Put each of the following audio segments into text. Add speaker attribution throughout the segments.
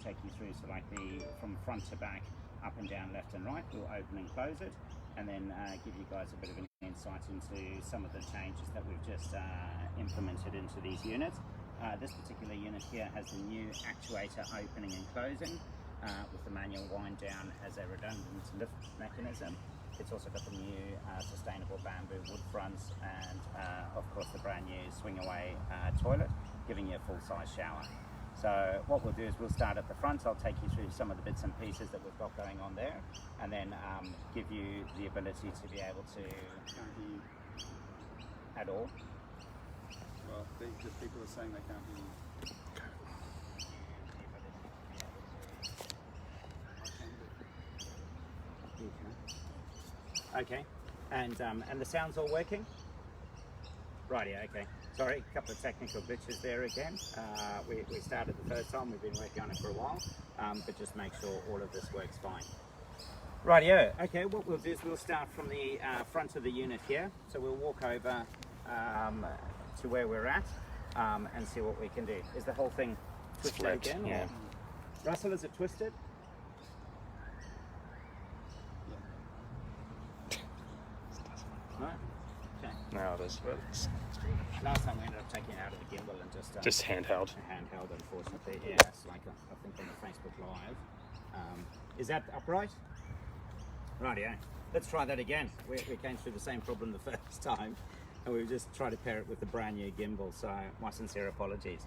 Speaker 1: check you through, so like from front to back, up and down, left and right. We'll open and close it, and then give you guys a bit of an insight into some of the changes that we've just implemented into these units. This particular unit here has the new actuator opening and closing with the manual wind down as a redundant lift mechanism. It's also got the new sustainable bamboo wood fronts and of course the brand new swing away toilet, giving you a full size shower. So what we'll do is we'll start at the front. I'll take you through some of the bits and pieces that we've got going on there, and then give you the ability to be able to
Speaker 2: Can't hear you.
Speaker 1: at all.
Speaker 2: Well, the people are saying they can't hear you.
Speaker 1: Okay, and the sound's all working? Rightio, okay. Sorry, a couple of technical glitches there again. We started the first time, we've been working on it for a while, but just make sure all of this works fine. Rightio, okay, what we'll do is we'll start from the front of the unit here. So we'll walk over to where we're at and see what we can do. Is the whole thing twisted again?
Speaker 3: Yeah.
Speaker 1: Or? Russell, is it twisted? No? Okay.
Speaker 3: No, it is.
Speaker 1: Last time we ended up taking it out of the gimbal and
Speaker 3: Just handheld.
Speaker 1: Handheld, unfortunately. Yeah, it's like I think on the Facebook Live. Is that upright? Rightio. Let's try that again. We came through the same problem the first time, and we just tried to pair it with the brand new gimbal. So my sincere apologies.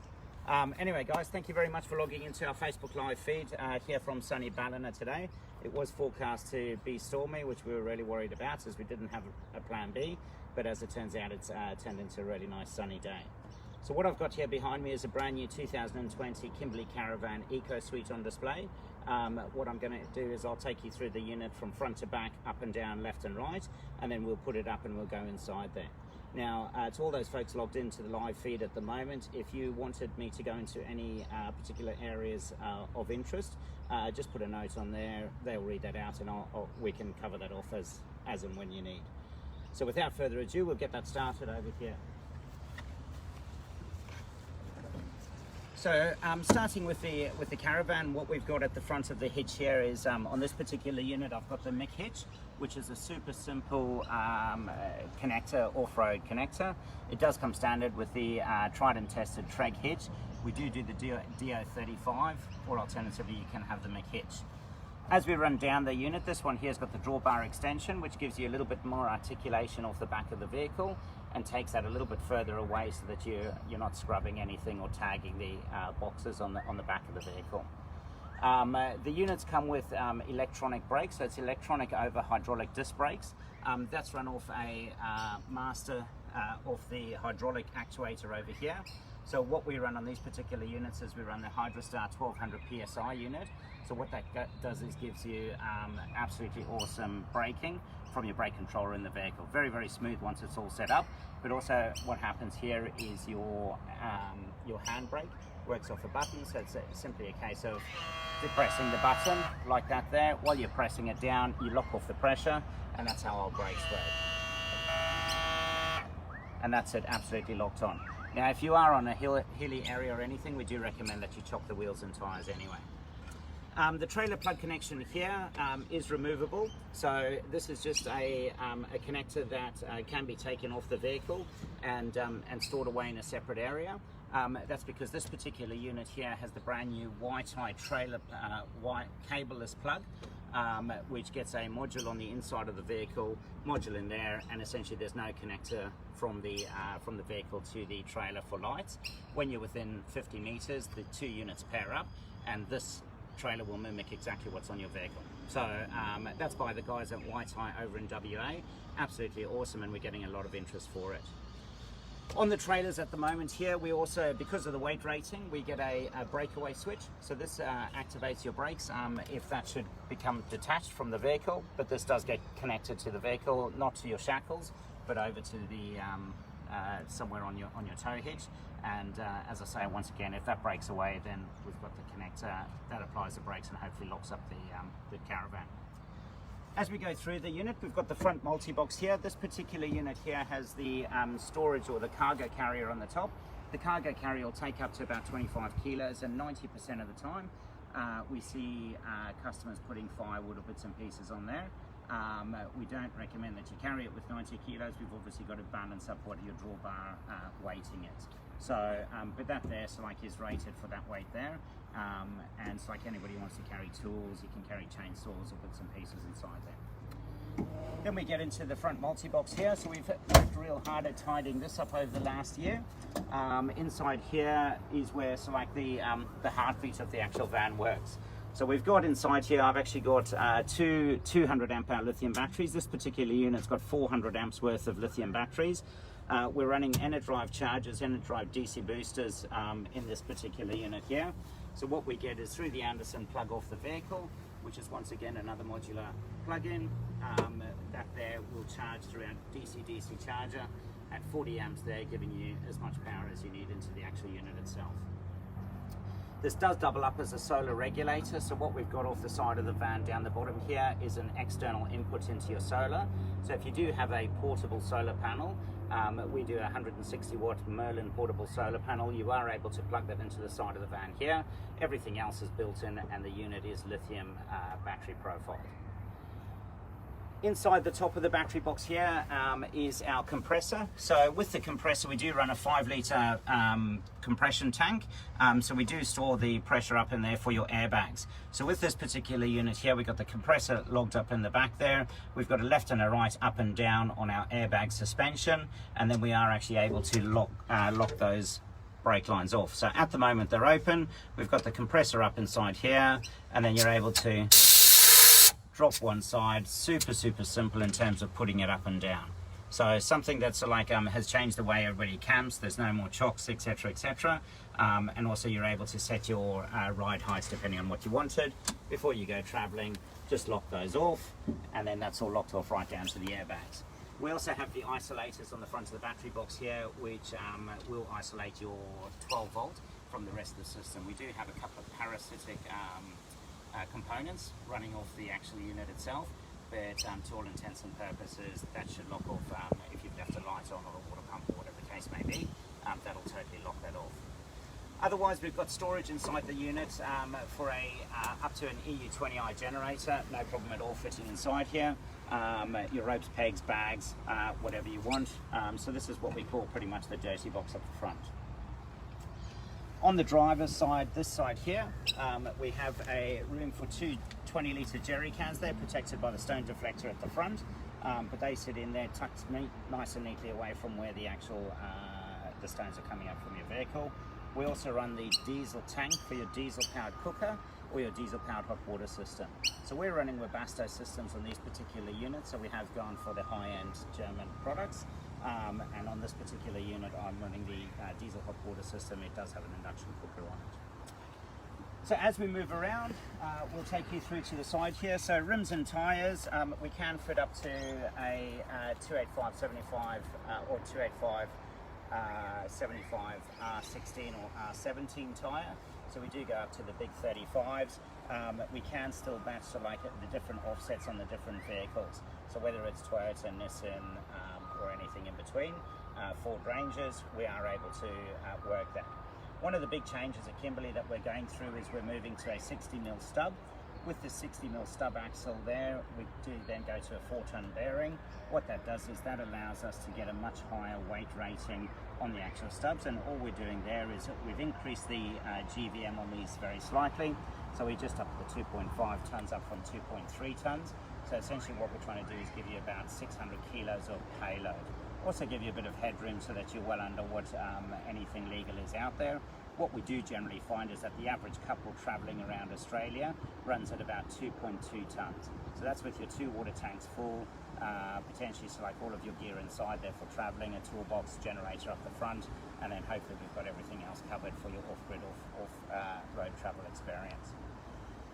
Speaker 1: Anyway, guys, thank you very much for logging into our Facebook Live feed here from sunny Ballina today. It was forecast to be stormy, which we were really worried about as we didn't have a plan B, but as it turns out, it's turned into a really nice sunny day. So what I've got here behind me is a brand new 2020 Kimberley Karavan Eco Suite on display. What I'm going to do is I'll take you through the unit from front to back, up and down, left and right, and then we'll put it up and we'll go inside there. Now, to all those folks logged into the live feed at the moment, if you wanted me to go into any particular areas of interest, just put a note on there. They'll read that out, and we can cover that off as and when you need. So without further ado, we'll get that started over here. So starting with the caravan, what we've got at the front of the hitch here is on this particular unit, I've got the Mick hitch, which is a super simple connector, off-road connector. It does come standard with the tried and tested Treg hitch. We do the DO35, or alternatively you can have the Mick hitch. As we run down the unit, this one here has got the drawbar extension, which gives you a little bit more articulation off the back of the vehicle and takes that a little bit further away so that you're not scrubbing anything or tagging the boxes on the back of the vehicle. The units come with electronic brakes, so it's electronic over hydraulic disc brakes. That's run off a master off the hydraulic actuator over here. So what we run on these particular units is we run the Hydrostar 1200 PSI unit. So what that does is gives you absolutely awesome braking from your brake controller in the vehicle. Very, very smooth once it's all set up. But also what happens here is your handbrake works off a button. So it's simply a case of depressing the button like that there. While you're pressing it down, you lock off the pressure, and that's how our brakes work. And that's it, absolutely locked on. Now, if you are on a hilly area or anything, we do recommend that you chop the wheels and tyres anyway. The trailer plug connection here is removable, so this is just a connector that can be taken off the vehicle and stored away in a separate area. That's because this particular unit here has the brand new white-eye trailer white cableless plug, which gets a module on the inside of the vehicle, module in there, and essentially there's no connector from the vehicle to the trailer for lights. When you're within 50 meters, the two units pair up, and this trailer will mimic exactly what's on your vehicle. So that's by the guys at White Eye over in WA. Absolutely awesome, and we're getting a lot of interest for it. On the trailers at the moment here, we also, because of the weight rating, we get a breakaway switch. So this activates your brakes if that should become detached from the vehicle, but this does get connected to the vehicle, not to your shackles, but over to the somewhere on your tow hitch. And as I say, once again, if that breaks away, then we've got the connector that applies the brakes and hopefully locks up the caravan. As we go through the unit, we've got the front multi-box here. This particular unit here has the storage or the cargo carrier on the top. The cargo carrier will take up to about 25 kilos, and 90% of the time we see customers putting firewood or bits and pieces on there. We don't recommend that you carry it with 90 kilos. We've obviously got to balance up what your drawbar weighting is. So, but that there, so like, is rated for that weight there. And so like anybody wants to carry tools, you can carry chainsaws or bits and pieces inside there. Then we get into the front multi-box here. So we've worked real hard at tidying this up over the last year. Inside here is where, so like, the heartbeat of the actual van works. So we've got inside here, I've actually got two 200 amp hour lithium batteries. This particular unit's got 400 amps worth of lithium batteries. We're running Enerdrive chargers, Enerdrive DC boosters in this particular unit here. So what we get is through the Anderson plug off the vehicle, which is once again another modular plug-in. That there will charge through our DC-DC charger at 40 amps there, giving you as much power as you need into the actual unit itself. This does double up as a solar regulator, so what we've got off the side of the van down the bottom here is an external input into your solar. So if you do have a portable solar panel, we do a 160 watt Merlin portable solar panel, you are able to plug that into the side of the van here. Everything else is built in and the unit is lithium battery profiled. Inside the top of the battery box here is our compressor. So with the compressor we do run a 5 litre compression tank. So we do store the pressure up in there for your airbags. So with this particular unit here, we've got the compressor logged up in the back there. We've got a left and a right up and down on our airbag suspension. And then we are actually able to lock those brake lines off. So at the moment they're open. We've got the compressor up inside here, and then you're able to drop one side. Super simple in terms of putting it up and down. So something that's like has changed the way everybody camps. There's no more chocks, etc, etc. And also you're able to set your ride heights depending on what you wanted. Before you go traveling, just lock those off, and then that's all locked off right down to the airbags. We also have the isolators on the front of the battery box here, which will isolate your 12 volt from the rest of the system. We do have a couple of parasitic components running off the actual unit itself, but to all intents and purposes that should lock off if you've left a light on or a water pump or whatever the case may be. That'll totally lock that off. Otherwise, we've got storage inside the unit for a up to an EU20i generator. No problem at all fitting inside here. Your ropes, pegs, bags, whatever you want. So this is what we call pretty much the dirty box up the front. On the driver's side, this side here, we have a room for two 20 litre jerry cans there, protected by the stone deflector at the front, but they sit in there tucked nice and neatly away from where the actual the stones are coming up from your vehicle. We also run the diesel tank for your diesel powered cooker or your diesel powered hot water system. So we're running Webasto systems on these particular units, so we have gone for the high-end German products. And on this particular unit, I'm running the diesel hot water system. It does have an induction cooker on it. So as we move around, we'll take you through to the side here. So rims and tyres, we can fit up to a 285/75 or 285/75 R16 or R17 tyre. So we do go up to the big 35s. We can still match to like the different offsets on the different vehicles. So whether it's Toyota, Nissan, or anything in between, Ford Rangers, we are able to work that. One of the big changes at Kimberley that we're going through is we're moving to a 60mm stub. With the 60mm stub axle there, we do then go to a 4-ton bearing. What that does is that allows us to get a much higher weight rating on the actual stubs, and all we're doing there is that we've increased the GVM on these very slightly. So we just up the 2.5 tons up from 2.3 tons. So essentially what we're trying to do is give you about 600 kilos of payload. Also give you a bit of headroom so that you're well under what anything legal is out there. What we do generally find is that the average couple travelling around Australia runs at about 2.2 tons. So that's with your 2 water tanks full, potentially so like all of your gear inside there for travelling, a toolbox, generator up the front, and then hopefully we've got everything else covered for your off-grid, off-road travel experience.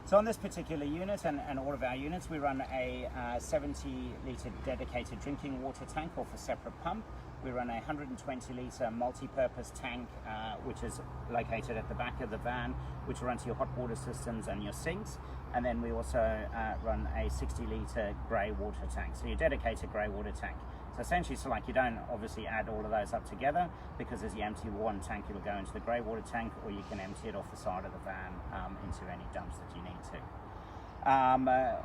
Speaker 1: So on this particular unit and all of our units, we run a 70 litre dedicated drinking water tank off a separate pump. We run a 120 litre multi-purpose tank, which is located at the back of the van, which runs your hot water systems and your sinks. And then we also run a 60 litre grey water tank, so your dedicated grey water tank. So essentially, so like you don't obviously add all of those up together, because as you empty one tank, it'll go into the grey water tank, or you can empty it off the side of the van into any dumps that you need to.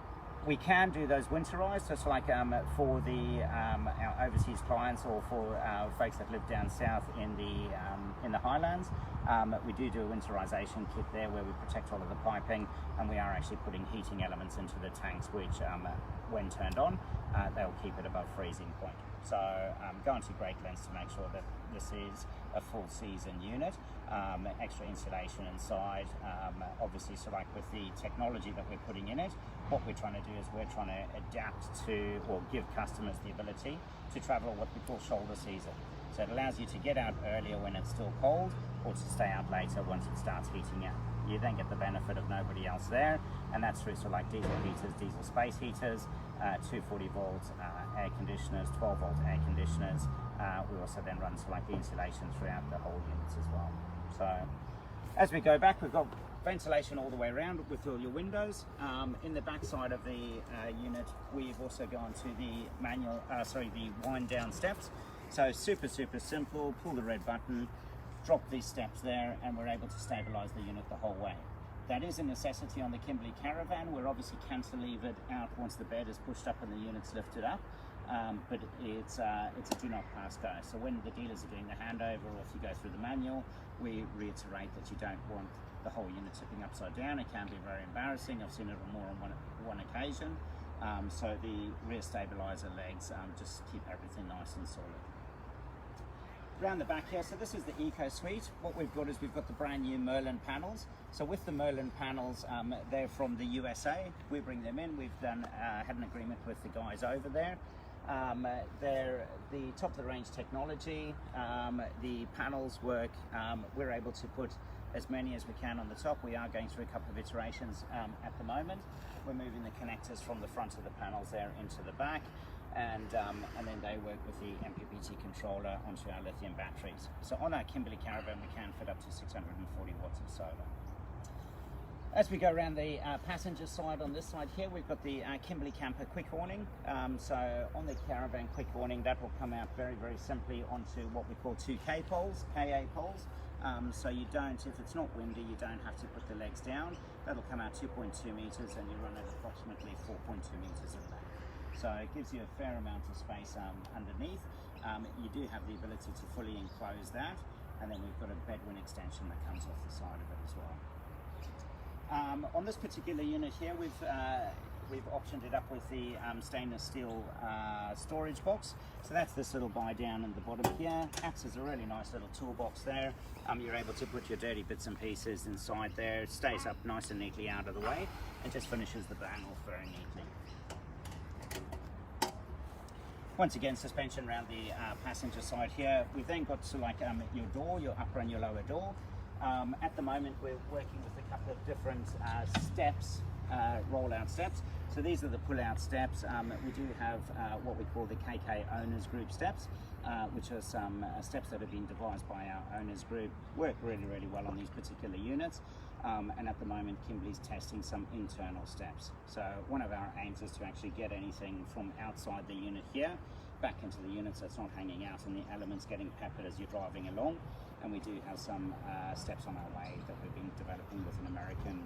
Speaker 1: We can do those winterized, so it's like for our overseas clients, or for folks that live down south in the Highlands. We do a winterization kit there where we protect all of the piping, and we are actually putting heating elements into the tanks, which when turned on, they'll keep it above freezing point. So going to great lengths to make sure that this is a full season unit. Extra insulation inside, obviously, so like with the technology that we're putting in it, what we're trying to do is we're trying to adapt to, or give customers the ability to travel what we call shoulder season. So it allows you to get out earlier when it's still cold, or to stay out later once it starts heating up. You then get the benefit of nobody else there, and that's through like diesel heaters, diesel space heaters, 240 volt air conditioners, 12 volt air conditioners. We also then run like the insulation throughout the whole units as well. So as we go back, we've got ventilation all the way around with all your windows. In the back side of the unit, we've also gone to the the wind down steps. So super simple. Pull the red button, drop these steps there, and we're able to stabilize the unit the whole way. That is a necessity on the Kimberley Karavan. We're obviously cantilevered out once the bed is pushed up and the unit's lifted up. But it's a do not pass go. So when the dealers are doing the handover, or if you go through the manual, we reiterate that you don't want the whole unit tipping upside down. It can be very embarrassing. I've seen it on more than one occasion. So the rear stabilizer legs just keep everything nice and solid. Around the back here, so this is the Eco Suite. What we've got is we've got the brand new Merlin panels. So with the Merlin panels, they're from the USA. We bring them in. We've had an agreement with the guys over there. They're the top of the range technology. The panels work. We're able to put as many as we can on the top. We are going through a couple of iterations at the moment. We're moving the connectors from the front of the panels there into the back. And then they work with the MPPT controller onto our lithium batteries. So on our Kimberley Karavan, we can fit up to 640 watts of solar. As we go around the passenger side, on this side here, we've got the Kimberley Kamper quick awning. So on the Caravan quick awning, that will come out very simply onto what we call 2 KA poles. So you don't, if it's not windy, you don't have to put the legs down. That'll come out 2.2 meters, and you run at approximately 4.2 meters of that. So it gives you a fair amount of space underneath. You do have the ability to fully enclose that, and then we've got a bedwin extension that comes off the side of it as well. On this particular unit here, we've optioned it up with the stainless steel storage box. So that's this little buy down in the bottom here. Acts as a really nice little toolbox there. You're able to put your dirty bits and pieces inside there. It stays up nice and neatly out of the way, and just finishes the van off very neatly. Once again, suspension around the passenger side here. We've then got to like your door, your upper and your lower door. At the moment, we're working with a couple of different steps, roll-out steps. So these are the pull-out steps. We do have what we call the KK Owners Group steps, which are some steps that have been devised by our owners group. Work really well on these particular units. And at the moment, Kimberley's testing some internal steps. So one of our aims is to actually get anything from outside the unit here back into the unit, so it's not hanging out and the elements getting peppered as you're driving along. And we do have some steps on our way that we've been developing with an American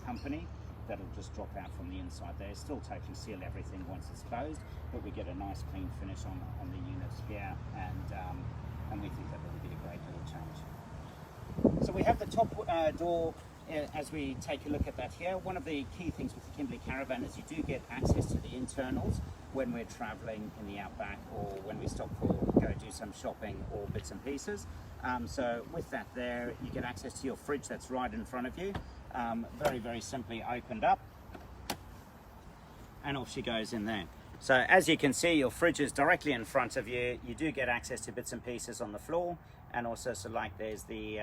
Speaker 1: company that'll just drop out from the inside there. Still totally seal everything once it's closed, but we get a nice clean finish on the units here, and we think that will be a great little change. So we have the top door. As we take a look at that here, one of the key things with the Kimberley Karavan is you do get access to the internals when we're traveling in the outback, or when we stop for go do some shopping or bits and pieces. So with that there, you get access to your fridge that's right in front of you. Very simply opened up, and off she goes in there. So as you can see, your fridge is directly in front of you. You do get access to bits and pieces on the floor, and also so like there's the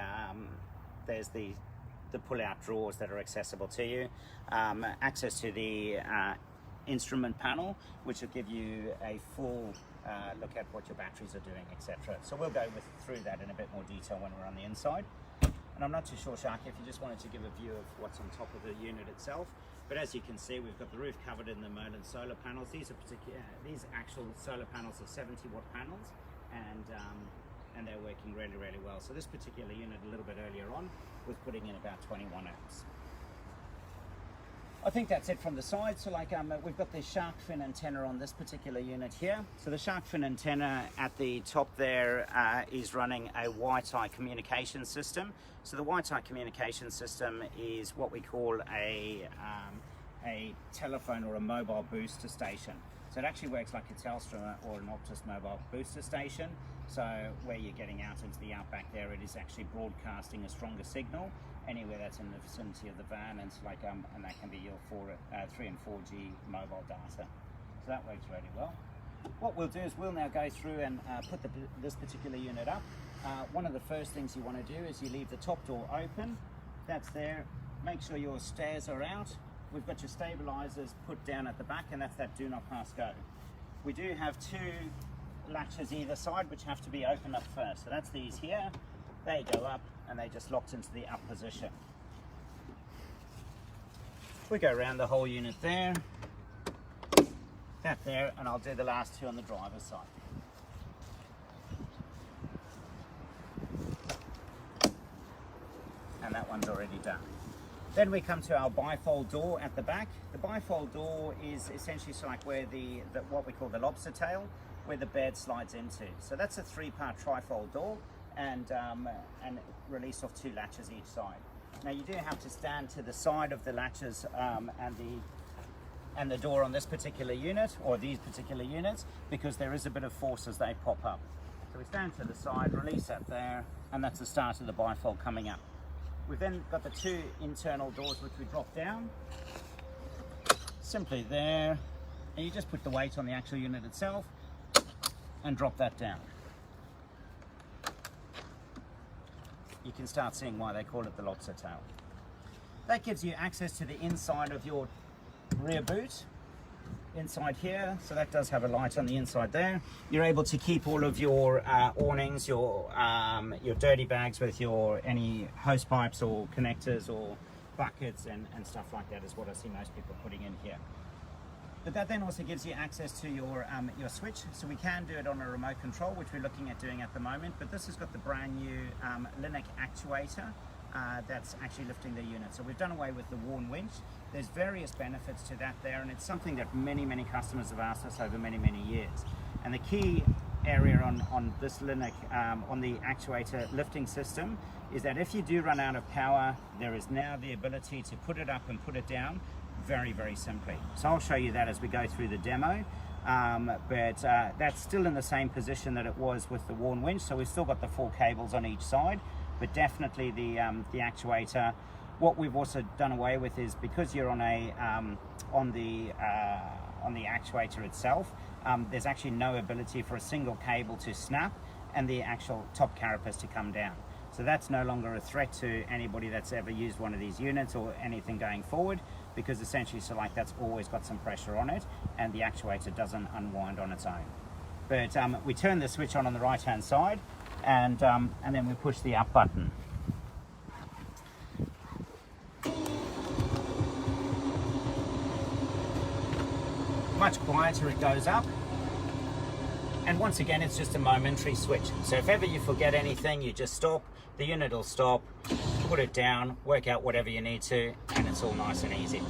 Speaker 1: pull-out drawers that are accessible to you. Access to the instrument panel, which will give you a full look at what your batteries are doing, etc. So we'll go through that in a bit more detail when we're on the inside. And I'm not too sure, Sharky, if you just wanted to give a view of what's on top of the unit itself. But as you can see, we've got the roof covered in the Merlin solar panels. These actual solar panels are 70-watt panels, and they're working really, really well. So this particular unit, a little bit earlier on, was putting in about 21 amps. I think that's it from the side. So like we've got the shark fin antenna on this particular unit here. So the shark fin antenna at the top there is running a Wi-Fi communication system. So the Wi-Fi communication system is what we call a telephone or a mobile booster station. So it actually works like a Telstra or an Optus mobile booster station. So where you're getting out into the outback there, it is actually broadcasting a stronger signal anywhere that's in the vicinity of the van, and it's like and that can be your 3 and 4G mobile data. So that works really well. What we'll do is we'll now go through and put this particular unit up. One of the first things you want to do is you leave the top door open. That's there. Make sure your stairs are out. We've got your stabilizers put down at the back, and that's that do not pass go. We do have 2 latches either side which have to be opened up first. So that's these here. They go up and they just locked into the up position. We go around the whole unit there, that there, and I'll do the last 2 on the driver's side. And that one's already done. Then we come to our bifold door at the back. The bifold door is essentially like where the what we call the lobster tail, where the bed slides into. So that's a 3-part trifold door, and release of 2 latches each side. Now you do have to stand to the side of the latches and the door on this particular unit, or these particular units, because there is a bit of force as they pop up. So we stand to the side, release that there, and that's the start of the bifold coming up. We've then got the 2 internal doors which we drop down, simply there, and you just put the weight on the actual unit itself and drop that down. You can start seeing why they call it the lobster tail. That gives you access to the inside of your rear boot, inside here, so that does have a light on the inside there. You're able to keep all of your awnings, your dirty bags with any hose pipes or connectors or buckets and stuff like that is what I see most people putting in here. But that then also gives you access to your switch, so we can do it on a remote control, which we're looking at doing at the moment. But this has got the brand new Linux actuator that's actually lifting the unit. So we've done away with the worn winch. There's various benefits to that there, and it's something that many customers have asked us over many years. And the key area on this Linux, on the actuator lifting system, is that if you do run out of power, there is now the ability to put it up and put it down very simply. So I'll show you that as we go through the demo, but that's still in the same position that it was with the worn winch. So we've still got the 4 cables on each side, but definitely the actuator. What we've also done away with is, because you're on the actuator itself, there's actually no ability for a single cable to snap and the actual top carapace to come down. So that's no longer a threat to anybody that's ever used one of these units or anything going forward, because essentially, so like, that's always got some pressure on it and the actuator doesn't unwind on its own. But we turn the switch on the right hand side, and then we push the up button. Much quieter it goes up, and once again it's just a momentary switch. So if ever you forget anything, you just stop, the unit will stop, put it down, work out whatever you need to, and it's all nice and easy.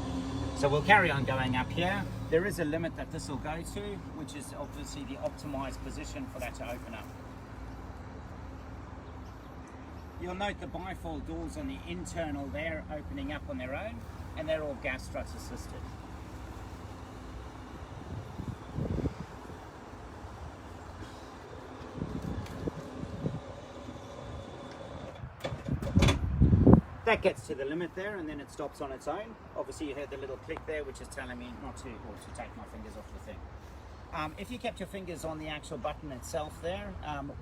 Speaker 1: So we'll carry on going up here. There is a limit that this will go to, which is obviously the optimized position for that to open up. You'll note the bifold doors on the internal there opening up on their own, and they're all gas strut assisted. That gets to the limit there, and then it stops on its own. Obviously you heard the little click there, which is telling me not to, or to take my fingers off the thing. If you kept your fingers on the actual button itself there,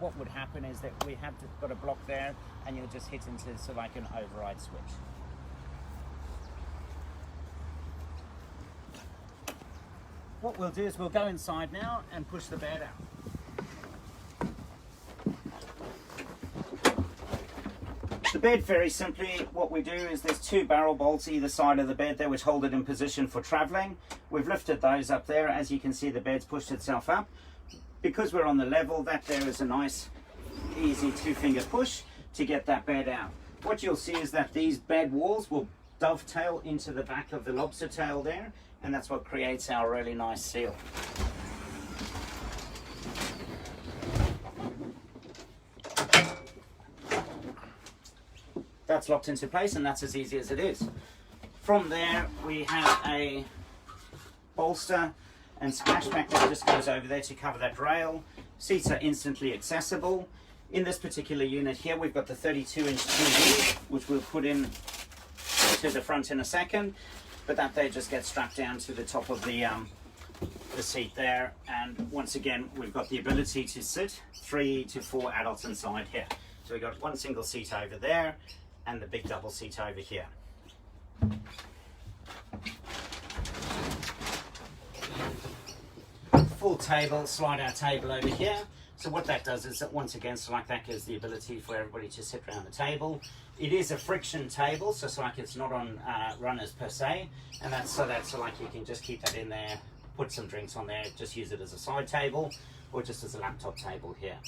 Speaker 1: what would happen is that we have got a block there, and you'll just hit into sort of like an override switch. What we'll do is we'll go inside now and push the bed out. The bed, very simply, what we do is there's 2 barrel bolts either side of the bed there which hold it in position for traveling. We've lifted those up there. As you can see, the bed's pushed itself up. Because we're on the level, that there is a nice easy 2-finger push to get that bed out. What you'll see is that these bed walls will dovetail into the back of the lobster tail there, and that's what creates our really nice seal. That's locked into place, and that's as easy as it is. From there we have a bolster and splashback that just goes over there to cover that rail. Seats are instantly accessible. In this particular unit here, we've got the 32-inch TV, which we'll put in to the front in a second, but that there just gets strapped down to the top of the seat there. And once again, we've got the ability to sit 3 to 4 adults inside here. So we've got one single seat over there and the big double seat over here. Full table, slide out table over here. So what that does is that once again, so like that gives the ability for everybody to sit around the table. It is a friction table, so it's like it's not on runners per se, and that's so like you can just keep that in there, put some drinks on there, just use it as a side table or just as a laptop table here.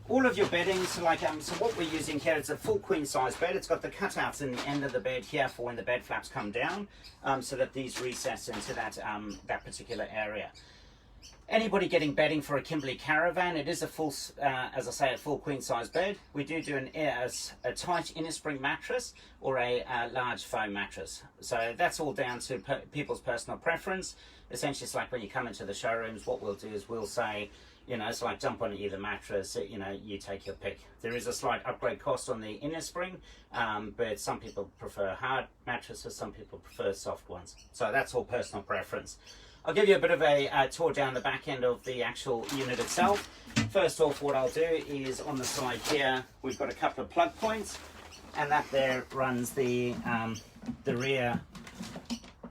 Speaker 1: All of your bedding, so like so what we're using here is a full queen size bed. It's got the cutouts in the end of the bed here for when the bed flaps come down, so that these recess into that that particular area. Anybody getting bedding for a Kimberley Karavan, it is a full, as I say, a full queen size bed. We do a tight inner spring mattress or a large foam mattress. So that's all down to people's personal preference. Essentially, it's like when you come into the showrooms, what we'll do is we'll say, you know, it's like jump on either mattress, you know, you take your pick. There is a slight upgrade cost on the inner spring, but some people prefer hard mattresses, some people prefer soft ones. So that's all personal preference. I'll give you a bit of a tour down the back end of the actual unit itself. First off, what I'll do is on the side here, we've got a couple of plug points, and that there runs the rear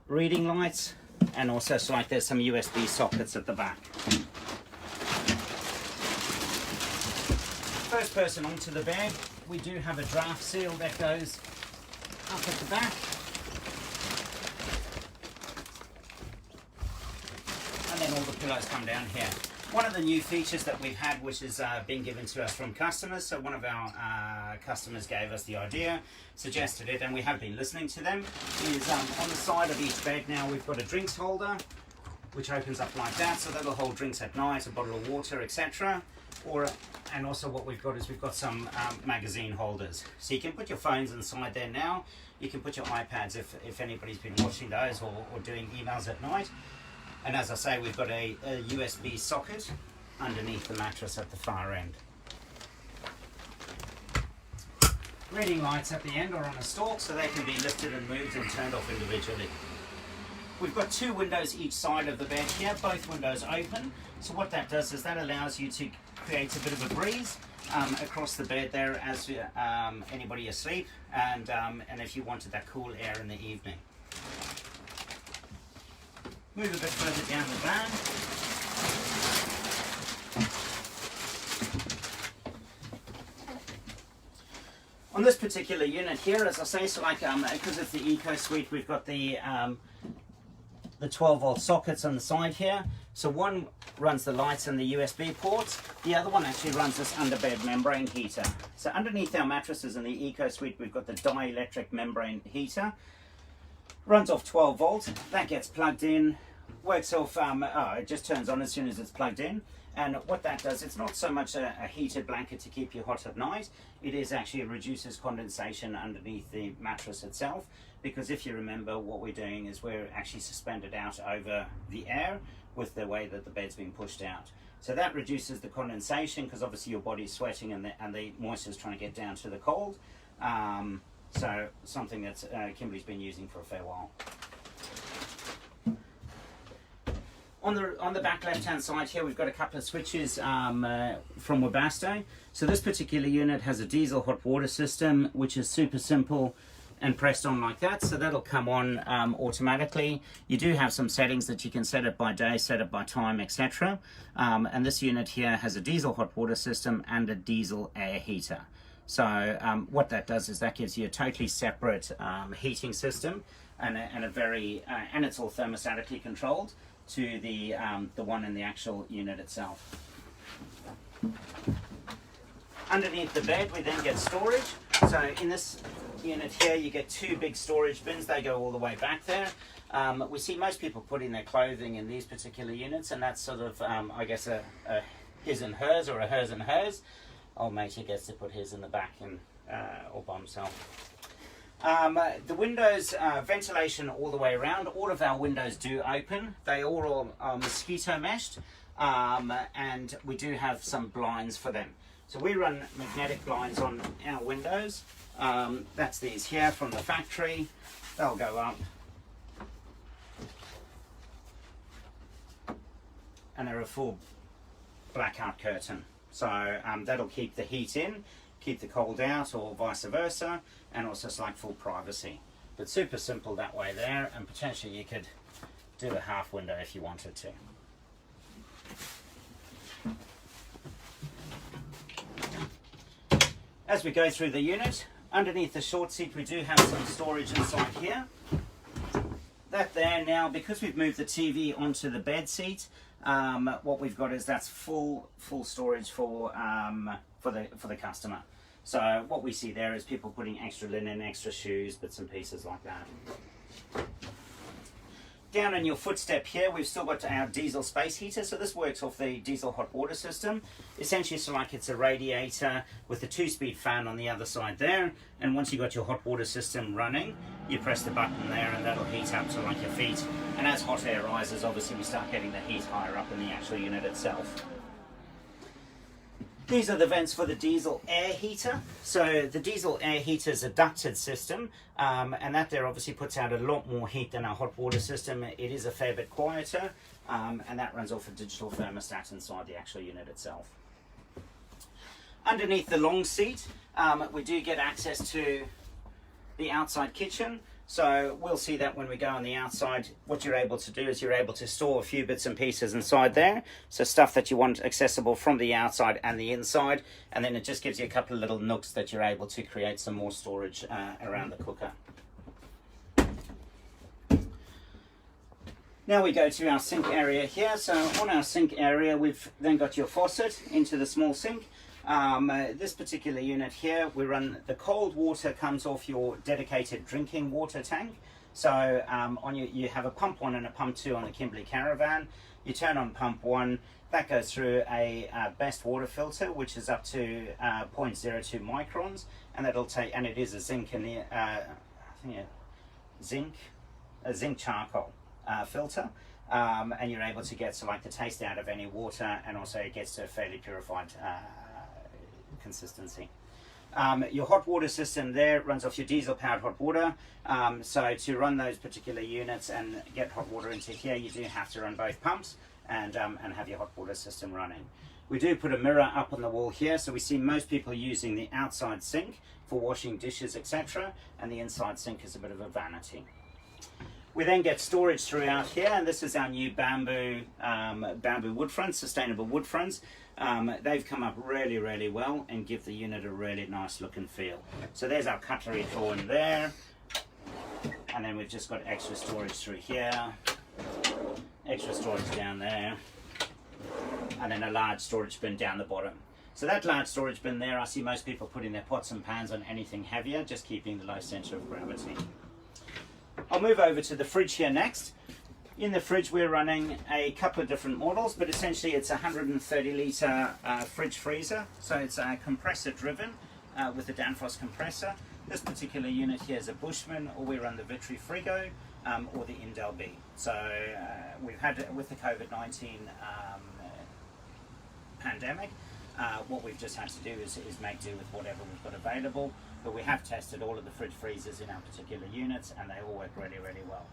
Speaker 1: reading lights, and also so like there's some USB sockets at the back. First person onto the bed, we do have a draft seal that goes up at the back. And then all the pillows come down here. One of the new features that we've had, which has been given to us from customers, so one of our customers gave us the idea, suggested it, and we have been listening to them, is on the side of each bed now we've got a drinks holder, which opens up like that, so that'll hold drinks at night, a bottle of water, etc. And also what we've got is we've got some magazine holders. So you can put your phones inside there now. You can put your iPads if anybody's been watching those or doing emails at night. And as I say, we've got a USB socket underneath the mattress at the far end. Reading lights at the end are on a stalk, so they can be lifted and moved and turned off individually. We've got 2 windows each side of the bed here, both windows open. So what that does is that allows you to create a bit of a breeze across the bed there as anybody asleep, and if you wanted that cool air in the evening. Move a bit further down the van. On this particular unit here, as I say, so like because it's the Eco Suite, we've got the 12-volt sockets on the side here. So one runs the lights and the USB ports. The other one actually runs this underbed membrane heater. So underneath our mattresses in the Eco Suite, we've got the dielectric membrane heater. Runs off 12 volts. That gets plugged in. Works off, it just turns on as soon as it's plugged in. And what that does, it's not so much a heated blanket to keep you hot at night. It is actually reduces condensation underneath the mattress itself. Because if you remember, what we're doing is we're actually suspended out over the air with the way that the bed's being pushed out. So that reduces the condensation because obviously your body's sweating and the moisture is trying to get down to the cold. So something that Kimberley's been using for a fair while. On the back left-hand side here, we've got a couple of switches from Webasto. So this particular unit has a diesel hot water system, which is super simple. and pressed on like that, so that'll come on automatically. You do have some settings that you can set it by day, set it by time, etc. And this unit here has a diesel hot water system and a diesel air heater. So what that does is that gives you a totally separate heating system, and it's all thermostatically controlled to the one in the actual unit itself. Underneath the bed we then get storage. So in this unit here you get two big storage bins. They go all the way back there. We see most people putting their clothing in these particular units, and that's sort of I guess a his and hers, or a hers and hers. Old matey gets to put his in the back and all by himself. The windows, ventilation all the way around. All of our windows do open. They all are mosquito meshed, and we do have some blinds for them. So we run magnetic blinds on our windows. That's these here from the factory. They'll go up. And they're a full blackout curtain. So that'll keep the heat in, keep the cold out, or vice versa, and also it's like full privacy. But super simple that way there, and potentially you could do a half window if you wanted to. As we go through the unit, underneath the short seat we do have some storage inside here. That there now, because we've moved the TV onto the bed seat, what we've got is that's full storage for the customer. So what we see there is people putting extra linen, extra shoes, bits and pieces like that. Down in your footstep here, we've still got our diesel space heater. So this works off the diesel hot water system. Essentially, so like it's a radiator with a 2-speed fan on the other side there. And once you've got your hot water system running, you press the button there and that'll heat up to like your feet. And as hot air rises, obviously we start getting the heat higher up in the actual unit itself. These are the vents for the diesel air heater. So the diesel air heater is a ducted system, and that there obviously puts out a lot more heat than our hot water system. It is a fair bit quieter, and that runs off a digital thermostat inside the actual unit itself. Underneath the long seat, we do get access to the outside kitchen. So we'll see that when we go on the outside. What you're able to do is you're able to store a few bits and pieces inside there. So stuff that you want accessible from the outside and the inside. And then it just gives you a couple of little nooks that you're able to create some more storage around the cooker. Now we go to our sink area here. So on our sink area, we've then got your faucet into the small sink. This particular unit here, we run the cold water comes off your dedicated drinking water tank. So you have a pump 1 and a pump 2 on the Kimberley Karavan. You turn on pump 1, that goes through a best water filter, which is up to 0.02 microns, and that'll take, and it is a zinc and a zinc charcoal filter. And you're able to get the taste out of any water, and also it gets to a fairly purified consistency. Your hot water system there runs off your diesel powered hot water. So to run those particular units and get hot water into here, you do have to run both pumps and have your hot water system running. We do put a mirror up on the wall here, so we see most people using the outside sink for washing dishes, etc., and the inside sink is a bit of a vanity. We then get storage throughout here, and this is our new bamboo wood fronts, sustainable wood fronts. They've come up really, really well and give the unit a really nice look and feel. So there's our cutlery drawer in there, and then we've just got extra storage through here, extra storage down there, and then a large storage bin down the bottom. So that large storage bin there, I see most people putting their pots and pans on anything heavier, just keeping the low centre of gravity. I'll move over to the fridge here next. In the fridge we're running a couple of different models, but essentially it's a 130 litre fridge freezer. So it's compressor driven with a Danfoss compressor. This particular unit here is a Bushman, or we run the Vitry Frigo or the Indel B. So we've had, with the COVID-19 pandemic, what we've just had to do is make do with whatever we've got available. But we have tested all of the fridge freezers in our particular units, and they all work really, really well.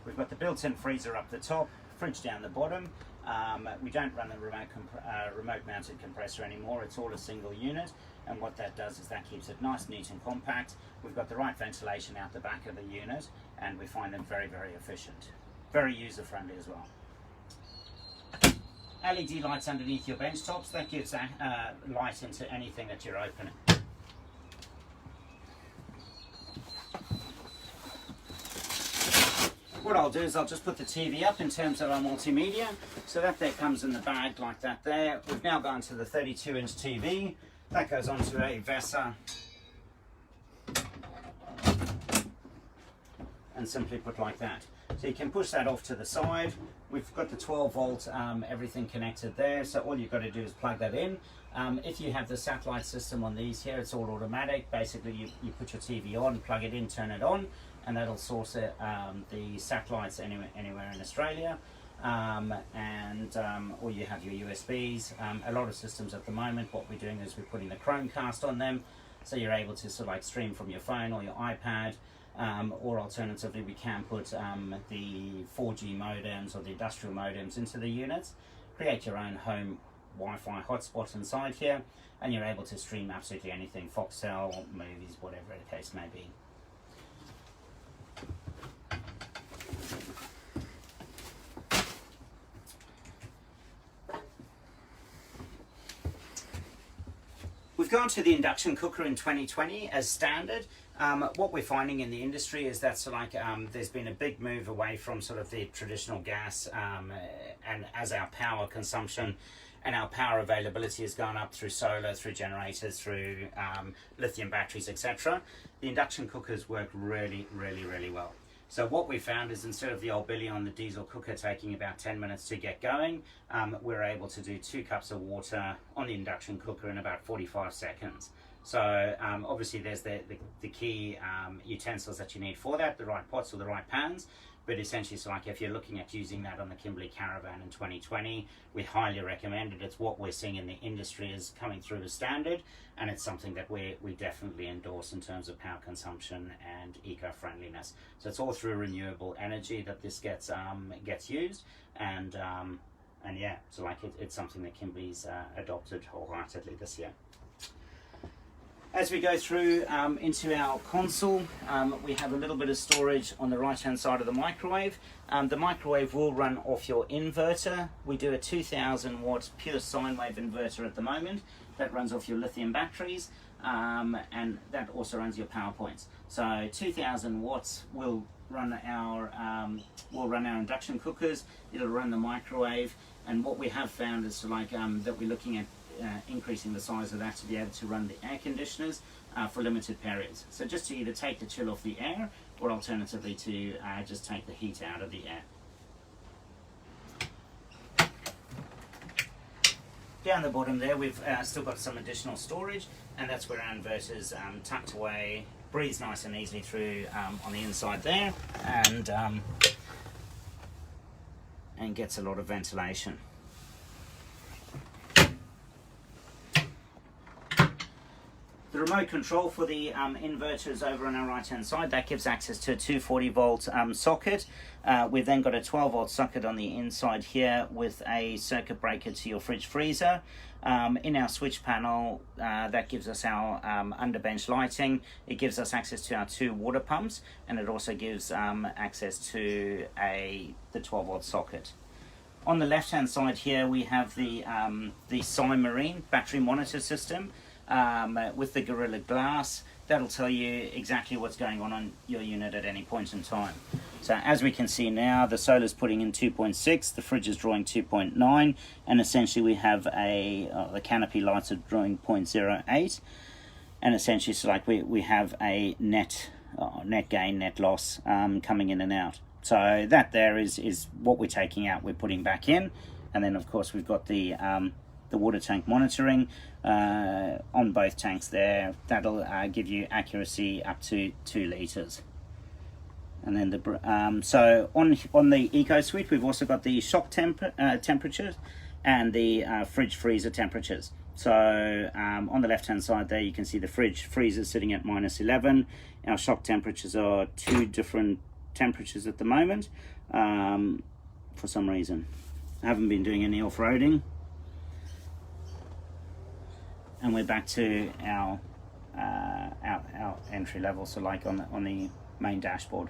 Speaker 1: We've got the built-in freezer up the top, fridge down the bottom. We don't run the remote mounted compressor anymore. It's all a single unit, and what that does is that keeps it nice, neat and compact. We've got the right ventilation out the back of the unit, and we find them very, very efficient. Very user friendly as well. LED lights underneath your bench tops, that gives light into anything that you're opening. What I'll do is I'll just put the TV up in terms of our multimedia, so that there comes in the bag like that there. We've now gone to the 32-inch TV. That goes onto a VESA and simply put like that. So you can push that off to the side. We've got the 12 volt, everything connected there, so all you've got to do is plug that in. If you have the satellite system on these here, it's all automatic. Basically you put your TV on, plug it in, turn it on, and that'll source it, the satellites anywhere in Australia. Or you have your USBs. A lot of systems at the moment, what we're doing is we're putting the Chromecast on them, so you're able to sort of like stream from your phone or your iPad. Or alternatively, we can put the 4G modems or the industrial modems into the units, create your own home Wi-Fi hotspot inside here, and you're able to stream absolutely anything, Foxtel, movies, whatever the case may be. We've gone to the induction cooker in 2020 as standard. What we're finding in the industry is that there's been a big move away from sort of the traditional gas, and as our power consumption and our power availability has gone up through solar, through generators, through lithium batteries, etc. The induction cookers work really, really, really well. So what we found is instead of the old Billy on the diesel cooker taking about 10 minutes to get going, we're able to do 2 cups of water on the induction cooker in about 45 seconds. So obviously there's the key utensils that you need for that, the right pots or the right pans. But essentially, so like if you're looking at using that on the Kimberley Karavan in 2020, we highly recommend it. It's what we're seeing in the industry is coming through as standard, and it's something that we definitely endorse in terms of power consumption and eco-friendliness. So it's all through renewable energy that this gets used, and yeah, so like it's something that Kimberley's adopted wholeheartedly this year. As we go through into our console, we have a little bit of storage on the right hand side of the microwave. The microwave will run off your inverter. We do a 2000 watt pure sine wave inverter at the moment. That runs off your lithium batteries, and that also runs your power points. So 2000 watts will run our induction cookers. It'll run the microwave, and what we have found is that we're looking at increasing the size of that to be able to run the air conditioners for limited periods. So just to either take the chill off the air, or alternatively to just take the heat out of the air. Down the bottom there, we've still got some additional storage, and that's where our inverter's tucked away, breathes nice and easily through on the inside there, and gets a lot of ventilation. The remote control for the inverter is over on our right hand side. That gives access to a 240 volt socket. We've then got a 12 volt socket on the inside here with a circuit breaker to your fridge freezer. In our switch panel, that gives us our underbench lighting. It gives us access to our 2 water pumps, and it also gives access to the 12 volt socket. On the left hand side here, we have the Marine battery monitor system. With the Gorilla Glass, that'll tell you exactly what's going on your unit at any point in time. So as we can see now, the solar's putting in 2.6, the fridge is drawing 2.9, and essentially we have the canopy lights are drawing 0.08, and essentially so like we have a net gain, net loss coming in and out. So that there is what we're taking out, we're putting back in, and then of course we've got the water tank monitoring on both tanks there. That'll give you accuracy up to 2 litres. And then so on the Eco Suite, we've also got the shock temperatures and the fridge freezer temperatures. So on the left hand side there, you can see the fridge freezer sitting at -11. Our shock temperatures are 2 different temperatures at the moment for some reason. I haven't been doing any off-roading. and we're back to our entry level, so like on the main dashboard.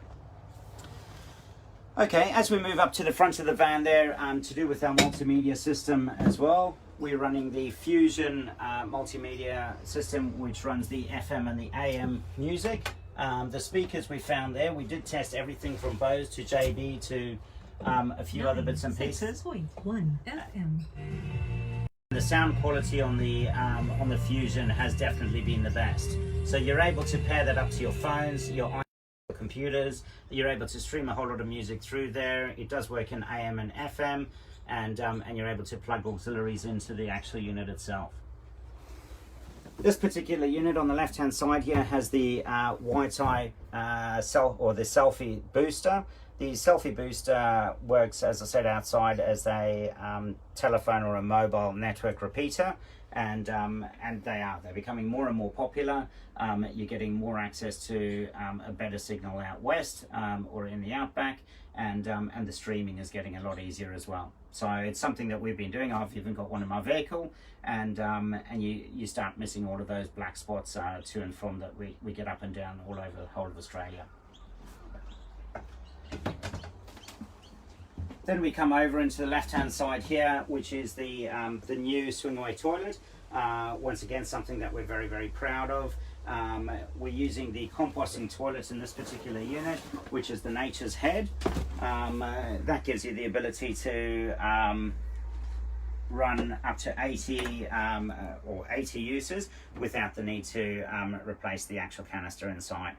Speaker 1: Okay, as we move up to the front of the van there, to do with our multimedia system as well, we're running the Fusion multimedia system, which runs the FM and the AM music. The speakers we found there, we did test everything from Bose to JB to a few other bits and pieces.
Speaker 3: 96.1 FM.
Speaker 1: The sound quality on the Fusion has definitely been the best. So you're able to pair that up to your phones, your computers. You're able to stream a whole lot of music through there. It does work in AM and FM, and you're able to plug auxiliaries into the actual unit itself. This particular unit on the left hand side here has the Wi-Fi the selfie booster. The selfie booster works, as I said, outside as a telephone or a mobile network repeater, and they're becoming more and more popular. You're getting more access to a better signal out west or in the outback, and the streaming is getting a lot easier as well. So it's something that we've been doing. I've even got one in my vehicle, and you start missing all of those black spots to and from that we get up and down all over the whole of Australia. Then we come over into the left hand side here, which is the new swing away toilet. Once again, something that we're very, very proud of. We're using the composting toilet in this particular unit, which is the Nature's Head. That gives you the ability to run up to 80 uses without the need to replace the actual canister inside.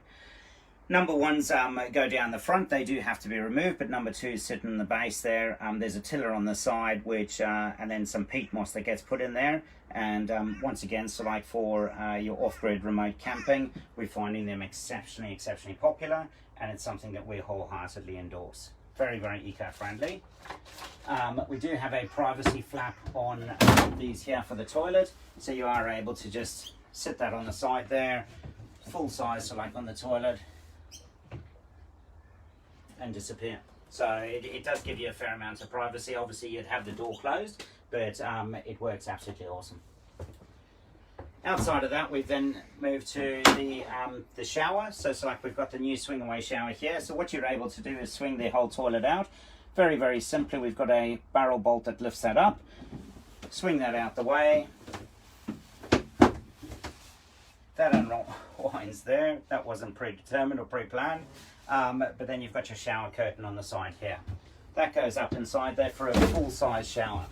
Speaker 1: Number ones go down the front, they do have to be removed, but number twos sit in the base there. There's a tiller on the side, which and then some peat moss that gets put in there. And once again, so like for your off-grid remote camping, we're finding them exceptionally popular, and it's something that we wholeheartedly endorse. Very, very eco-friendly. We do have a privacy flap on these here for the toilet, so you are able to just sit that on the side there, full size, so like on the toilet, and disappear. So it does give you a fair amount of privacy. Obviously you'd have the door closed, but it works absolutely awesome. Outside of that, we've then moved to the shower. So like we've got the new swing away shower here. So what you're able to do is swing the whole toilet out. Very, very simply, we've got a barrel bolt that lifts that up. Swing that out the way. That unwinds there. That wasn't predetermined or pre-planned. But then you've got your shower curtain on the side here. That goes up inside there for a full-size shower.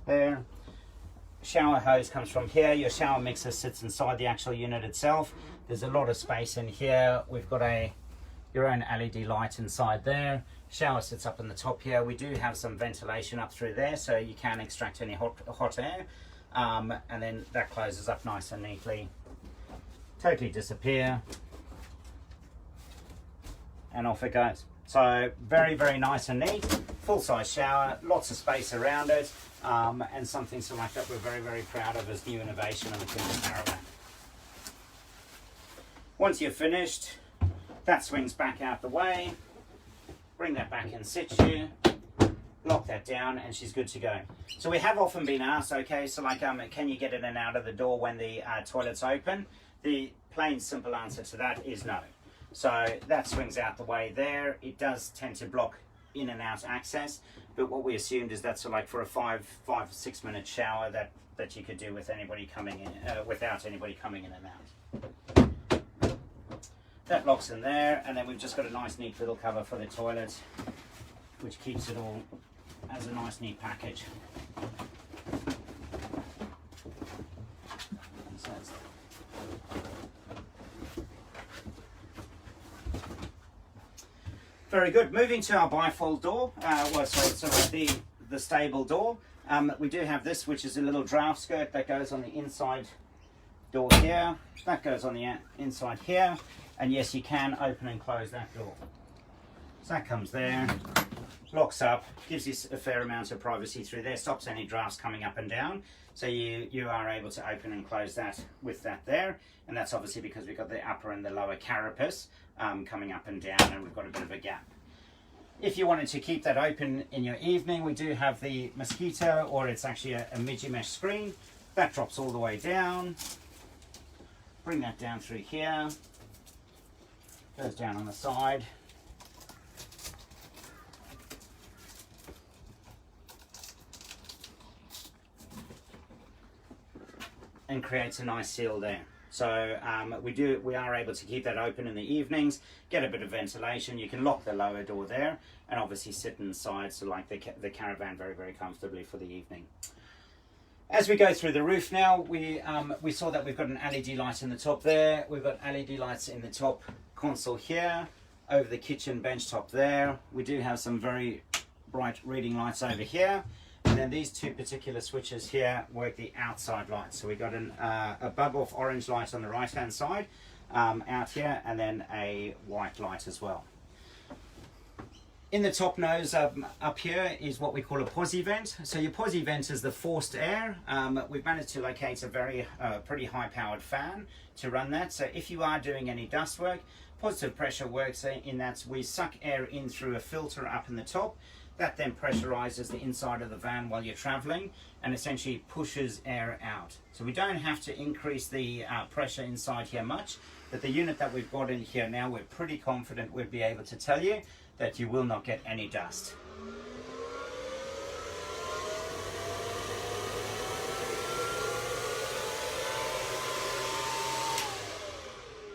Speaker 1: There. Shower hose comes from here. Your shower mixer sits inside the actual unit itself. There's a lot of space in here. We've got your own LED light inside there. Shower sits up in the top here. We do have some ventilation up through there, so you can extract any hot air. And then that closes up nice and neatly. Totally disappear, and off it goes. So very, very nice and neat. Full-size shower, lots of space around it, and something so like that we're very, very proud of as new innovation on the Kimberley Karavan. Once you're finished, that swings back out the way. Bring that back in situ. Lock that down, and she's good to go. So we have often been asked, okay, so like, can you get in and out of the door when the toilet's open? The plain simple answer to that is no. So that swings out the way there. It does tend to block in and out access, but what we assumed is that's like for a 5-6 minute shower that you could do with anybody coming in, without anybody coming in and out. That locks in there, and then we've just got a nice neat little cover for the toilet, which keeps it all as a nice neat package. Very good. Moving to our bifold door, the stable door. We do have this, which is a little draft skirt that goes on the inside door here. That goes on the inside here. And yes, you can open and close that door. So that comes there, locks up, gives you a fair amount of privacy through there, stops any drafts coming up and down. So you are able to open and close that with that there. And that's obviously because we've got the upper and the lower carapace coming up and down, and we've got a bit of a gap. If you wanted to keep that open in your evening, we do have the mosquito, or it's actually a midgie mesh screen. That drops all the way down. Bring that down through here. Goes down on the side. And creates a nice seal there. So we are able to keep that open in the evenings, get a bit of ventilation. You can lock the lower door there and obviously sit inside, so like the caravan very, very comfortably for the evening. As we go through the roof now, we saw that we've got an LED light in the top there. We've got LED lights in the top console here, over the kitchen bench top there. We do have some very bright reading lights over here. And then these two particular switches here work the outside lights. So we've got a bug-off orange light on the right-hand side out here, and then a white light as well. In the top nose up here is what we call a posi vent. So your posi vent is the forced air. We've managed to locate a very pretty high-powered fan to run that. So if you are doing any dust work, positive pressure works in that we suck air in through a filter up in the top. That then pressurizes the inside of the van while you're traveling and essentially pushes air out. So we don't have to increase the pressure inside here much, but the unit that we've got in here now, we're pretty confident we'll be able to tell you that you will not get any dust.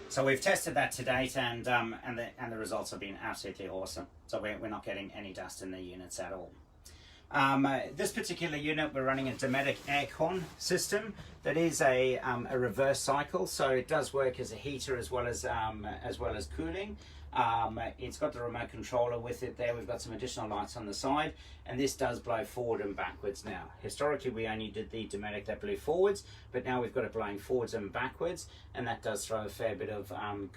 Speaker 1: So we've tested that to date, and the results have been absolutely awesome. So we're not getting any dust in the units at all. This particular unit, we're running a Dometic aircon system that is a reverse cycle, so it does work as a heater as well as cooling. It's got the remote controller with it there. We've got some additional lights on the side, and this does blow forward and backwards now. Historically, we only did the Dometic that blew forwards, but now we've got it blowing forwards and backwards, and that does throw a fair bit of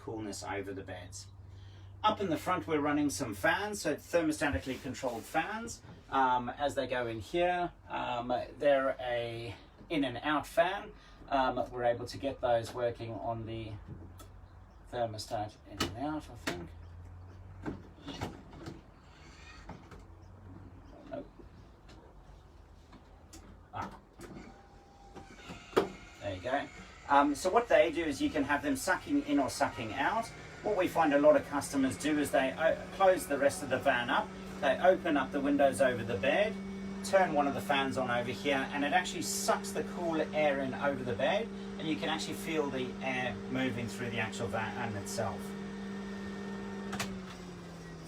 Speaker 1: coolness over the beds. Up in the front, we're running some fans, so thermostatically controlled fans. As they go in here, they're a in and out fan. We're able to get those working on the thermostat in and out, I think. Nope. There you go. So what they do is you can have them sucking in or sucking out. What we find a lot of customers do is they close the rest of the van up, they open up the windows over the bed, turn one of the fans on over here, and it actually sucks the cool air in over the bed, and you can actually feel the air moving through the actual van itself.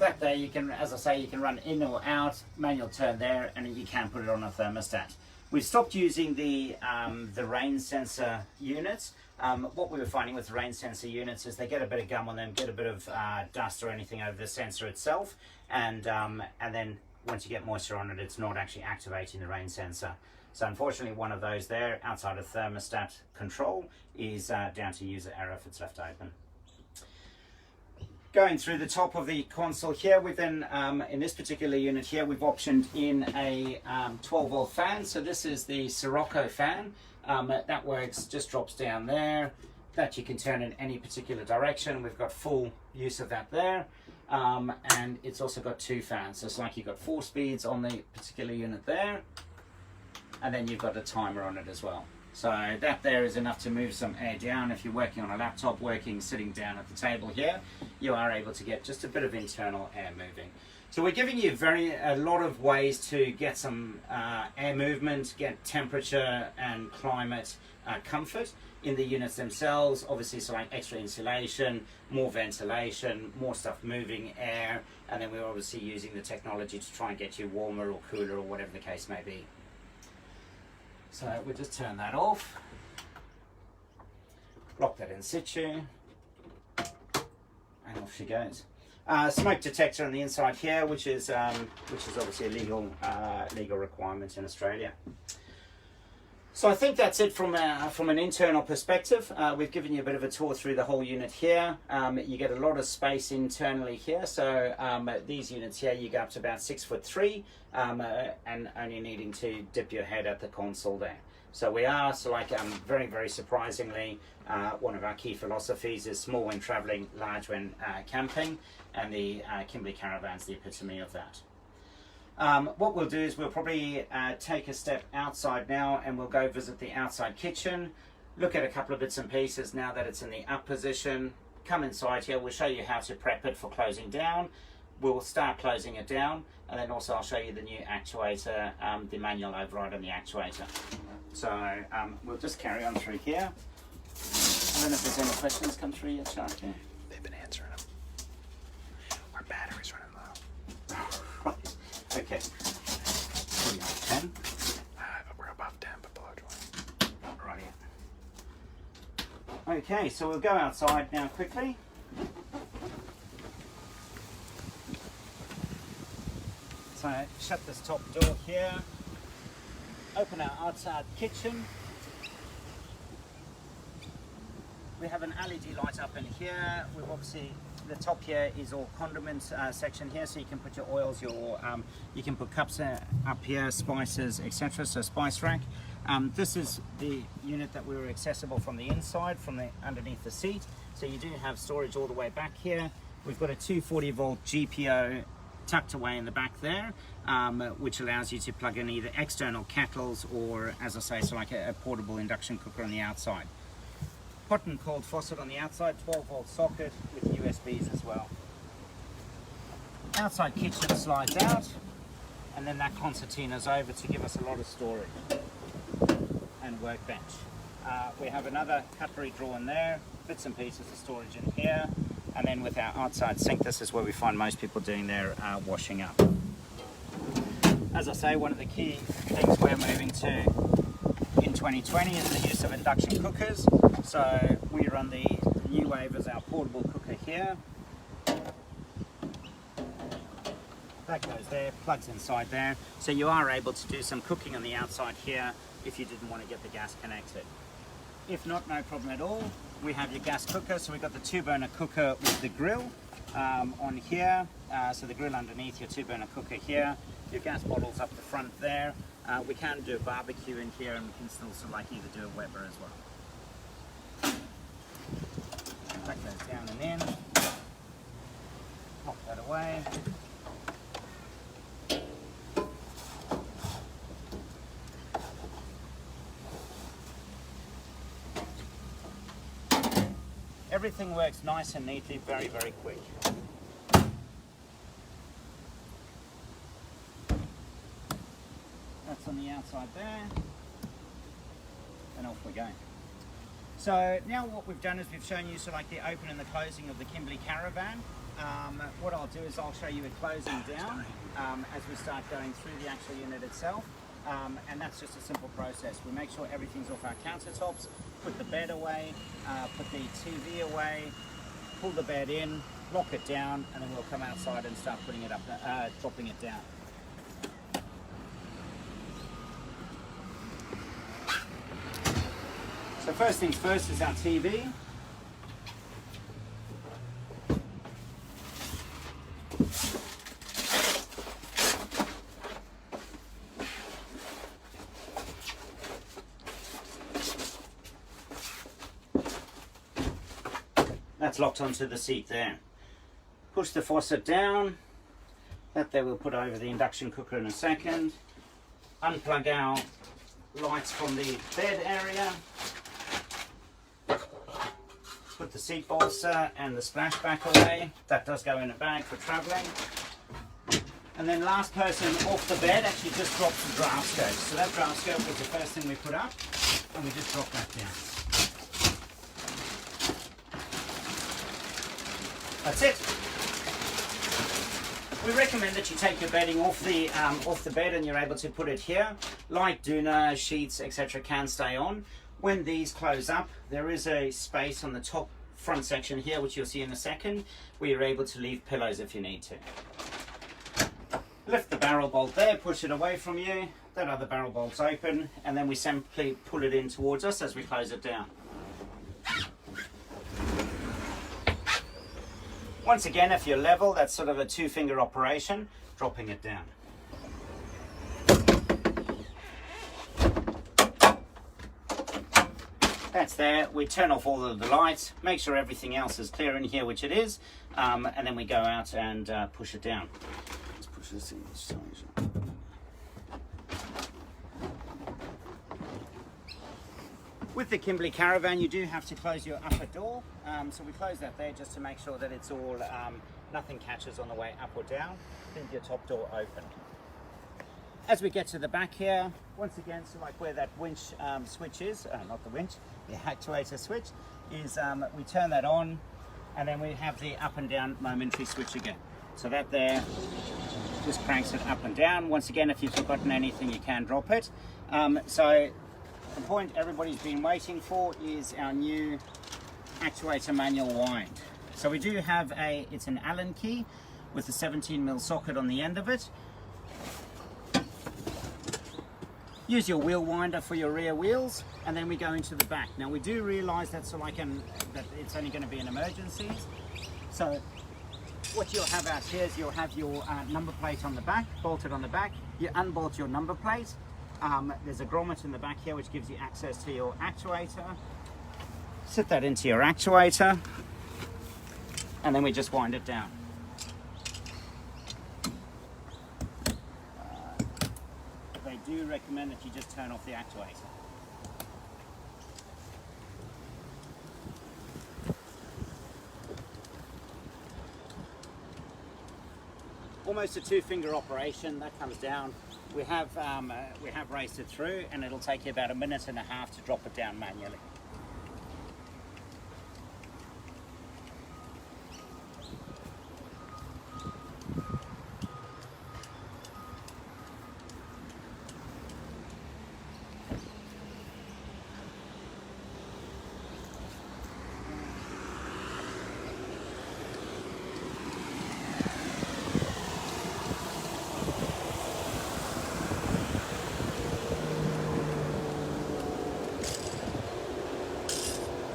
Speaker 1: That there, you can, as I say, you can run in or out, manual turn there, and you can put it on a thermostat. We've stopped using the rain sensor units. What we were finding with the rain sensor units is they get a bit of gum on them, get a bit of dust or anything over the sensor itself, and then once you get moisture on it, it's not actually activating the rain sensor. So unfortunately, one of those there, outside of thermostat control, is down to user error if it's left open. Going through the top of the console here, we've then, in this particular unit here, we've optioned in a 12 volt fan. So this is the Sirocco fan. That works, just drops down there. That you can turn in any particular direction. We've got full use of that there. And it's also got two fans. So it's like you've got 4 speeds on the particular unit there. And then you've got a timer on it as well. So that there is enough to move some air down. If you're working on a laptop, sitting down at the table here, you are able to get just a bit of internal air moving. So we're giving you a lot of ways to get some air movement, get temperature and climate comfort in the units themselves. Obviously, so like extra insulation, more ventilation, more stuff moving air, and then we're obviously using the technology to try and get you warmer or cooler or whatever the case may be. So we'll just turn that off, lock that in situ, and off she goes. Smoke detector on the inside here, which is obviously a legal requirement in Australia. So I think that's it from an internal perspective. We've given you a bit of a tour through the whole unit here. You get a lot of space internally here. So these units here, you go up to about 6'3", and only needing to dip your head at the console there. So we are, so like very, very surprisingly, one of our key philosophies is small when traveling, large when camping, and the Kimberley Karavan's the epitome of that. What we'll do is we'll probably take a step outside now, and we'll go visit the outside kitchen, look at a couple of bits and pieces now that it's in the up position. Come inside here, we'll show you how to prep it for closing down. We'll start closing it down, and then also I'll show you the new actuator, the manual override on the actuator. So we'll just carry on through here. I don't know if there's any questions come through yet, Sharky.
Speaker 3: They've been answering them. Our battery's running low.
Speaker 1: Right. Okay. What are you on, 10?
Speaker 3: We're above 10, but below 20.
Speaker 1: Right. Okay, so we'll go outside now quickly. So shut this top door here. Open our outside kitchen. We have an LED light up in here. We've obviously, the top here is all condiments section here, so you can put your oils, you can put cups up here, spices, etc. So spice rack. This is the unit that we were accessible from the inside, from the underneath the seat. So you do have storage all the way back here. We've got a 240 volt GPO tucked away in the back there, which allows you to plug in either external kettles or, as I say, so like a portable induction cooker on the outside. Hot and cold faucet on the outside, 12 volt socket with USBs as well. Outside kitchen slides out, and then that concertina's over to give us a lot of storage and workbench. We have another cutlery drawer in there, bits and pieces of storage in here, and then with our outside sink, this is where we find most people doing their washing up. As I say, one of the key things we're moving to in 2020 is the use of induction cookers. So we run the new wave as our portable cooker here. That goes there, plugs inside there. So you are able to do some cooking on the outside here if you didn't want to get the gas connected. If not, no problem at all. We have your gas cooker, so we've got the 2-burner cooker with the grill on here. So the grill underneath, your 2-burner cooker here. Your gas bottles up the front there. We can do a barbecue in here, and we can still sort of like either do a Weber as well. That goes down and in. Pop that away. Everything works nice and neatly, very, very quick. That's on the outside there. And off we go. So now what we've done is we've shown you so like the open and the closing of the Kimberley Karavan. What I'll do is I'll show you it closing down as we start going through the actual unit itself. And that's just a simple process. We make sure everything's off our countertops, put the bed away, put the TV away, pull the bed in, lock it down, and then we'll come outside and start putting it up, dropping it down. So first things first is our TV. That's locked onto the seat there. Push the faucet down. That there we'll put over the induction cooker in a second. Unplug our lights from the bed area. Put the seat bolster and the splashback away. That does go in a bag for travelling. And then last person off the bed actually just drops the draft skirt. So that draft skirt was the first thing we put up, and we just drop that down. That's it. We recommend that you take your bedding off the bed and you're able to put it here. Light doona, sheets, etc. can stay on. When these close up, there is a space on the top front section here, which you'll see in a second, where you're able to leave pillows if you need to. Lift the barrel bolt there, push it away from you. That other barrel bolt's open, and then we simply pull it in towards us as we close it down. Once again, if you're level, that's sort of a 2-finger operation, dropping it down. That's there. We turn off all of the lights, make sure everything else is clear in here, which it is, and then we go out and push it down. Let's push this in. With the Kimberley Caravan, you do have to close your upper door, so we close that there just to make sure that it's all, nothing catches on the way up or down. Leave your top door open. As we get to the back here, once again, so like where that winch switch is, not the winch, the actuator switch, is we turn that on, and then we have the up and down momentary switch again. So that there just cranks it up and down. Once again, if you've forgotten anything, you can drop it. So the point everybody's been waiting for is our new actuator manual wind. So we do have it's an Allen key with a 17mm socket on the end of it. Use your wheel winder for your rear wheels, and then we go into the back. Now we do realise that that it's only going to be in emergencies. So what you'll have out here is you'll have your number plate on the back, bolted on the back. You unbolt your number plate. There's a grommet in the back here which gives you access to your actuator. Sit that into your actuator, and then we just wind it down. They do recommend that you just turn off the actuator. Almost a two-finger operation. That comes down. We have raced it through, and it'll take you about 1.5 minutes to drop it down manually.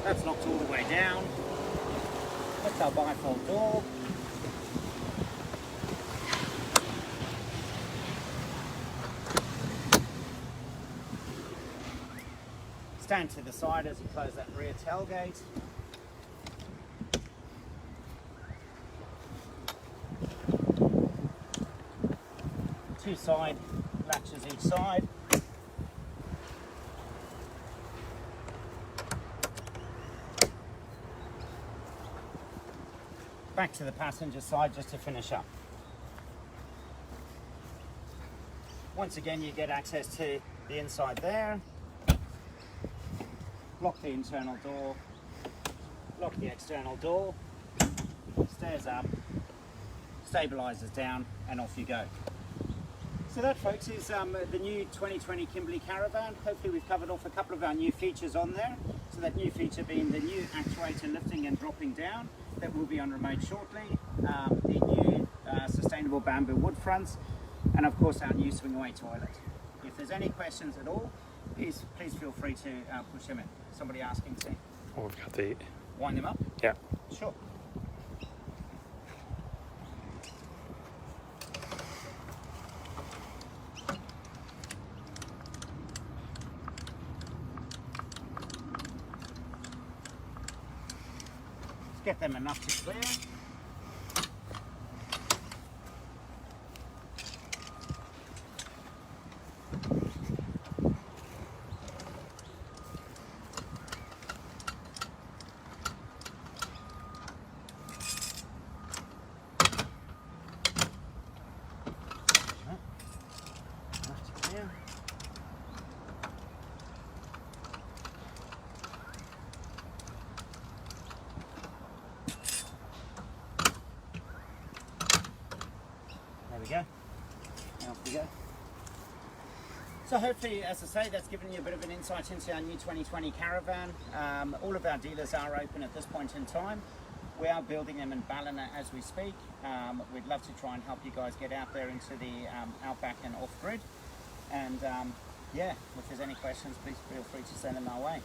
Speaker 1: That's knocked all the way down. That's our bifold door. Stand to the side as you close that rear tailgate. Two side latches each side. Back to the passenger side just to finish up. Once again, you get access to the inside there. Lock the internal door, lock the external door, stairs up, stabilizers down, and off you go. So that, folks, is the new 2020 Kimberley Caravan. Hopefully we've covered off a couple of our new features on there. So that new feature being the new actuator lifting and dropping down, that will be on remote shortly, the new sustainable bamboo wood fronts, and of course our new swing away toilet. If there's any questions at all, please feel free to push them in. Somebody asking to
Speaker 3: we've got the...
Speaker 1: wind them up?
Speaker 3: Yeah.
Speaker 1: Sure. Get them enough to clear. Enough to clear. There we go. And off we go. So hopefully, as I say, that's given you a bit of an insight into our new 2020 Caravan. All of our dealers are open at this point in time. We are building them in Ballina as we speak. We'd love to try and help you guys get out there into the outback and off-grid. And yeah, if there's any questions, please feel free to send them our way.